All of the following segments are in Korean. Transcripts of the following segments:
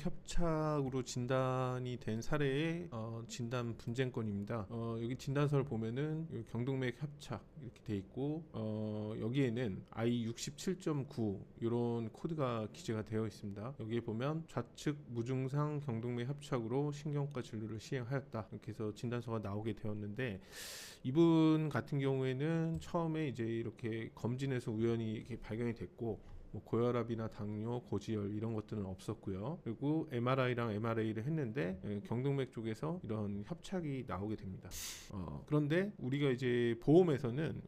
경동맥 협착으로 진단이 된 사례의 진단 분쟁건입니다. 여기 진단서를 보면은 여기 경동맥 협착 이렇게 돼 있고 여기에는 I67.9 이런 코드가 기재가 되어 있습니다. 여기에 보면 좌측 무증상 경동맥 협착으로 신경과 진료를 시행하였다 이렇게 해서 진단서가 나오게 되었는데, 이분 같은 경우에는 처음에 이제 이렇게 검진에서 우연히 이렇게 발견이 됐고 뭐 고혈압이나 당뇨, 고지혈 이런 것들은 없었고요. 그리고 MRI랑 MRA를 했는데 경동맥 쪽에서 이런 협착이 나오게 됩니다. 그런데 우리가 이제 보험에서는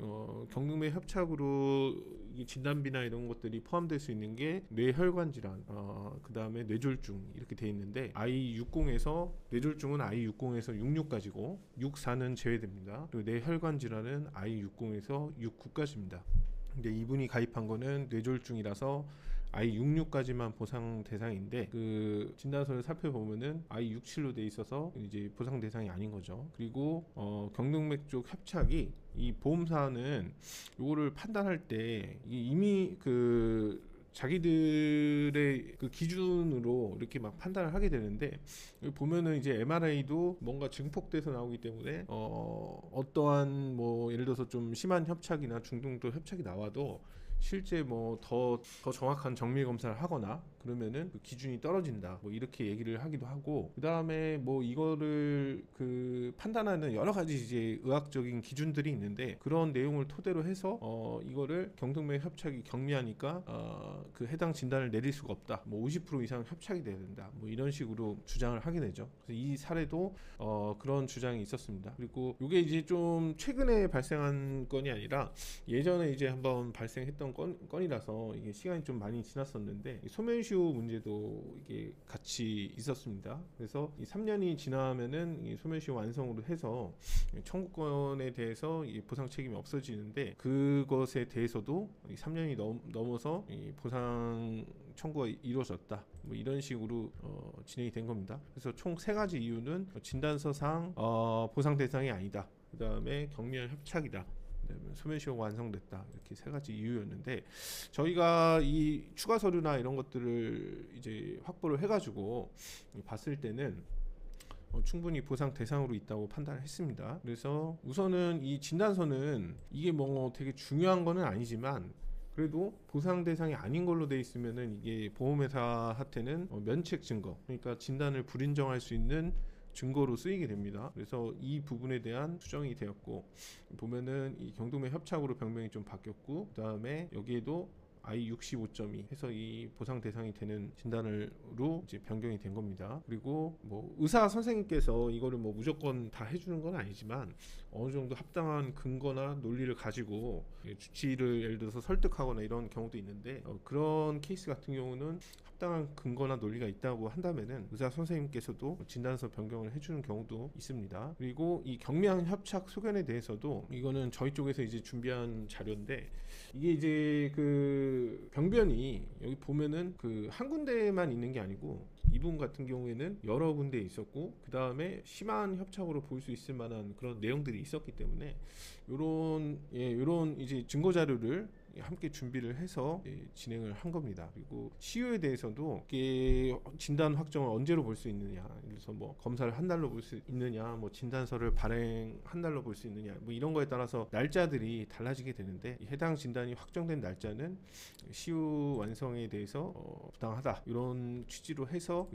경동맥 협착으로 이 진단비나 이런 것들이 포함될 수 있는 게 뇌혈관 질환, 그 다음에 뇌졸중 이렇게 돼 있는데 I60에서 뇌졸중은 I60에서 66까지고 64는 제외됩니다. 그리고 뇌혈관 질환은 I60에서 69까지입니다. 근데 이분이 가입한 거는 뇌졸중이라서 I66까지만 보상 대상인데 그 진단서를 살펴보면은 I67로 돼 있어서 이제 보상 대상이 아닌 거죠. 그리고 경동맥 쪽 협착이 이 보험사는 요거를 판단할 때 이미 그 자기들의 그 기준으로 이렇게 막 판단을 하게 되는데, 여기 보면은 이제 MRI도 뭔가 증폭돼서 나오기 때문에 어떠한 뭐 예를 들어서 좀 심한 협착이나 중등도 협착이 나와도 실제 뭐 더 정확한 정밀 검사를 하거나 그러면은 그 기준이 떨어진다 뭐 이렇게 얘기를 하기도 하고, 그 다음에 뭐 이거를 그 판단하는 여러 가지 이제 의학적인 기준들이 있는데 그런 내용을 토대로 해서 이거를 경동맥 협착이 경미하니까 그 해당 진단을 내릴 수가 없다, 뭐 50% 이상 협착이 돼야 된다, 뭐 이런 식으로 주장을 하게 되죠. 그래서 이 사례도 그런 주장이 있었습니다. 그리고 이게 이제 좀 최근에 발생한 건이 아니라 예전에 이제 한번 발생했던 건이라서 이게 시간이 좀 많이 지났었는데, 소멸시효 문제도 이게 같이 있었습니다. 그래서 이 3년이 지나면은 이 소멸시효 완성으로 해서 청구권에 대해서 이 보상 책임이 없어지는데, 그것에 대해서도 이 3년이 넘어서 이 보상 청구가 이루어졌다, 뭐 이런 식으로 진행이 된 겁니다. 그래서 총 3가지 이유는 진단서상 보상 대상이 아니다, 그 다음에 경미한 협착이다, 소멸시효가 완성됐다, 이렇게 3가지 이유였는데, 저희가 이 추가 서류나 이런 것들을 이제 확보를 해가지고 봤을 때는 충분히 보상 대상으로 있다고 판단을 했습니다. 그래서 우선은 이 진단서는 이게 뭐 되게 중요한 거는 아니지만 그래도 보상 대상이 아닌 걸로 돼 있으면은 이게 보험회사한테는 면책 증거, 그러니까 진단을 불인정할 수 있는 증거로 쓰이게 됩니다. 그래서 이 부분에 대한 수정이 되었고, 보면은 이 경동맥 협착으로 병명이 좀 바뀌었고, 그 다음에 여기에도 I65.2 해서 이 보상 대상이 되는 진단으로 이제 변경이 된 겁니다. 그리고 뭐 의사 선생님께서 이거를 뭐 무조건 다 해주는 건 아니지만 어느 정도 합당한 근거나 논리를 가지고 주치의를 예를 들어서 설득하거나 이런 경우도 있는데, 그런 케이스 같은 경우는 합당한 근거나 논리가 있다고 한다면은 의사 선생님께서도 진단서 변경을 해주는 경우도 있습니다. 그리고 이 경미한 협착 소견에 대해서도 이거는 저희 쪽에서 이제 준비한 자료인데, 이게 이제 그 병변이 여기 보면은 그 한 군데만 있는 게 아니고 이분 같은 경우에는 여러 군데 있었고, 그 다음에 심한 협착으로 볼 수 있을 만한 그런 내용들이 있었기 때문에 요런 이제 증거 자료를 함께 준비를 해서 진행을 한 겁니다. 그리고 시효에 대해서도 이게 진단 확정을 언제로 볼 수 있느냐, 그래서 뭐 검사를 한 달로 볼 수 있느냐, 뭐 진단서를 발행 한 달로 볼 수 있느냐, 뭐 이런 거에 따라서 날짜들이 달라지게 되는데, 해당 진단이 확정된 날짜는 시효 완성에 대해서 부당하다 이런 취지로 해서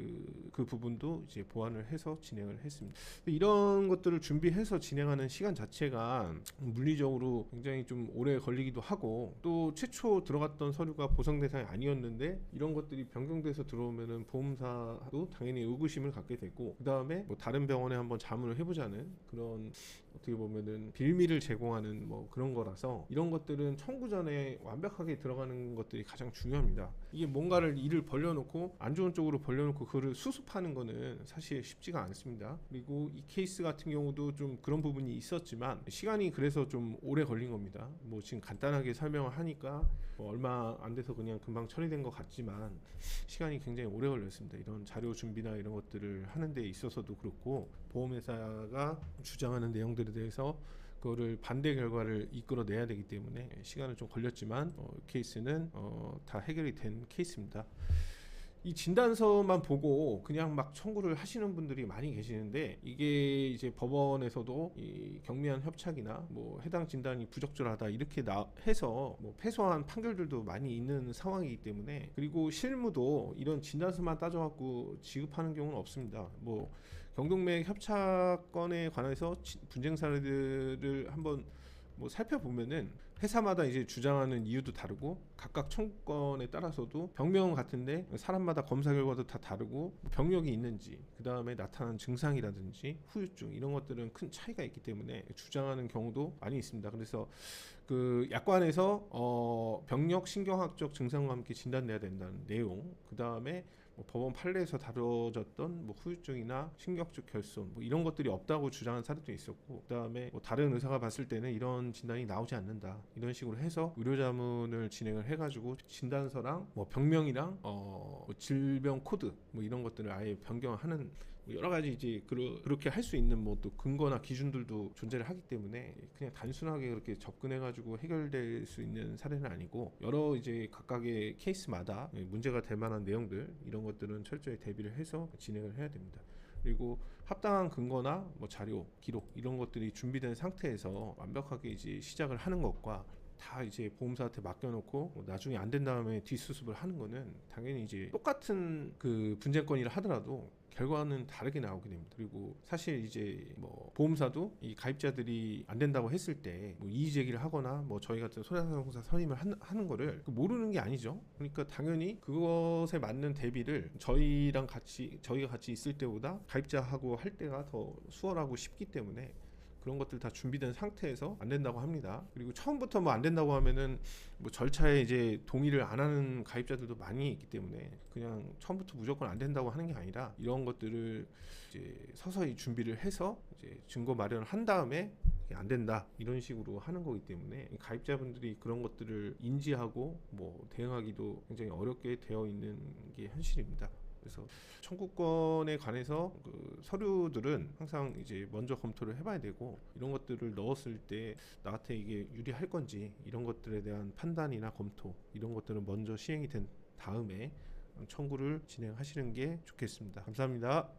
그 부분도 이제 보완을 해서 진행을 했습니다. 이런 것들을 준비해서 진행하는 시간 자체가 물리적으로 굉장히 좀 오래 걸리기도 하고, 또 최초 들어갔던 서류가 보상 대상이 아니었는데 이런 것들이 변경돼서 들어오면은 보험사도 당연히 의구심을 갖게 되고, 그 다음에 뭐 다른 병원에 한번 자문을 해보자는 그런 어떻게 보면은 빌미를 제공하는 뭐 그런 거라서, 이런 것들은 청구 전에 완벽하게 들어가는 것들이 가장 중요합니다. 이게 뭔가를 일을 벌려놓고 안 좋은 쪽으로 벌려놓고 그거를 수습하는 거는 사실 쉽지가 않습니다. 그리고 이 케이스 같은 경우도 좀 그런 부분이 있었지만 시간이 그래서 좀 오래 걸린 겁니다. 뭐 지금 간단하게 설명을 하니까 뭐 얼마 안 돼서 그냥 금방 처리된 것 같지만 시간이 굉장히 오래 걸렸습니다. 이런 자료 준비나 이런 것들을 하는 데 있어서도 그렇고, 보험회사가 주장하는 내용들에 대해서 그거를 반대 결과를 이끌어내야 되기 때문에 시간은 좀 걸렸지만 케이스는 다 해결이 된 케이스입니다. 이 진단서만 보고 그냥 막 청구를 하시는 분들이 많이 계시는데, 이게 이제 법원에서도 이 경미한 협착이나 뭐 해당 진단이 부적절하다 이렇게 해서 뭐 패소한 판결들도 많이 있는 상황이기 때문에, 그리고 실무도 이런 진단서만 따져갖고 지급하는 경우는 없습니다. 뭐 경동맥 협착건에 관해서 분쟁 사례들을 한번 뭐 살펴보면은 회사마다 이제 주장하는 이유도 다르고, 각각 청구권에 따라서도 병명 같은데 사람마다 검사 결과도 다 다르고, 병력이 있는지, 그 다음에 나타난 증상이라든지 후유증 이런 것들은 큰 차이가 있기 때문에 주장하는 경우도 많이 있습니다. 그래서 그 약관에서 병력 신경학적 증상과 함께 진단돼야 된다는 내용, 그 다음에 뭐 법원 판례에서 다뤄졌던 뭐 후유증이나 신경적 결손 뭐 이런 것들이 없다고 주장한 사례도 있었고, 그다음에 뭐 다른 의사가 봤을 때는 이런 진단이 나오지 않는다 이런 식으로 해서 의료자문을 진행을 해가지고 진단서랑 뭐 병명이랑 뭐 질병 코드 뭐 이런 것들을 아예 변경하는, 뭐 여러 가지 이제 그렇게 할 수 있는 뭐 또 근거나 기준들도 존재를 하기 때문에 그냥 단순하게 그렇게 접근해가지고 해결될 수 있는 사례는 아니고, 여러 이제 각각의 케이스마다 문제가 될 만한 내용들 이런 것들은 철저히 대비를 해서 진행을 해야 됩니다. 그리고 합당한 근거나 뭐 자료, 기록 이런 것들이 준비된 상태에서 완벽하게 이제 시작을 하는 것과, 다 이제 보험사한테 맡겨놓고 뭐 나중에 안 된 다음에 뒷수습을 하는 거는 당연히 이제 똑같은 그 분쟁건이라 하더라도 결과는 다르게 나오게 됩니다. 그리고 사실 이제 뭐 보험사도 이 가입자들이 안 된다고 했을 때 뭐 이의 제기를 하거나 뭐 저희 같은 손해배상공사 선임을 하는 거를 모르는 게 아니죠. 그러니까 당연히 그것에 맞는 대비를 저희가 같이 있을 때보다 가입자하고 할 때가 더 수월하고 쉽기 때문에 그런 것들 다 준비된 상태에서 안 된다고 합니다. 그리고 처음부터 뭐 안 된다고 하면은 뭐 절차에 이제 동의를 안 하는 가입자들도 많이 있기 때문에 그냥 처음부터 무조건 안 된다고 하는 게 아니라, 이런 것들을 이제 서서히 준비를 해서 이제 증거 마련을 한 다음에 안 된다 이런 식으로 하는 거기 때문에 가입자분들이 그런 것들을 인지하고 뭐 대응하기도 굉장히 어렵게 되어 있는 게 현실입니다. 그래서 청구권에 관해서 그 서류들은 항상 이제 먼저 검토를 해봐야 되고, 이런 것들을 넣었을 때 나한테 이게 유리할 건지 이런 것들에 대한 판단이나 검토 이런 것들은 먼저 시행이 된 다음에 청구를 진행하시는 게 좋겠습니다. 감사합니다.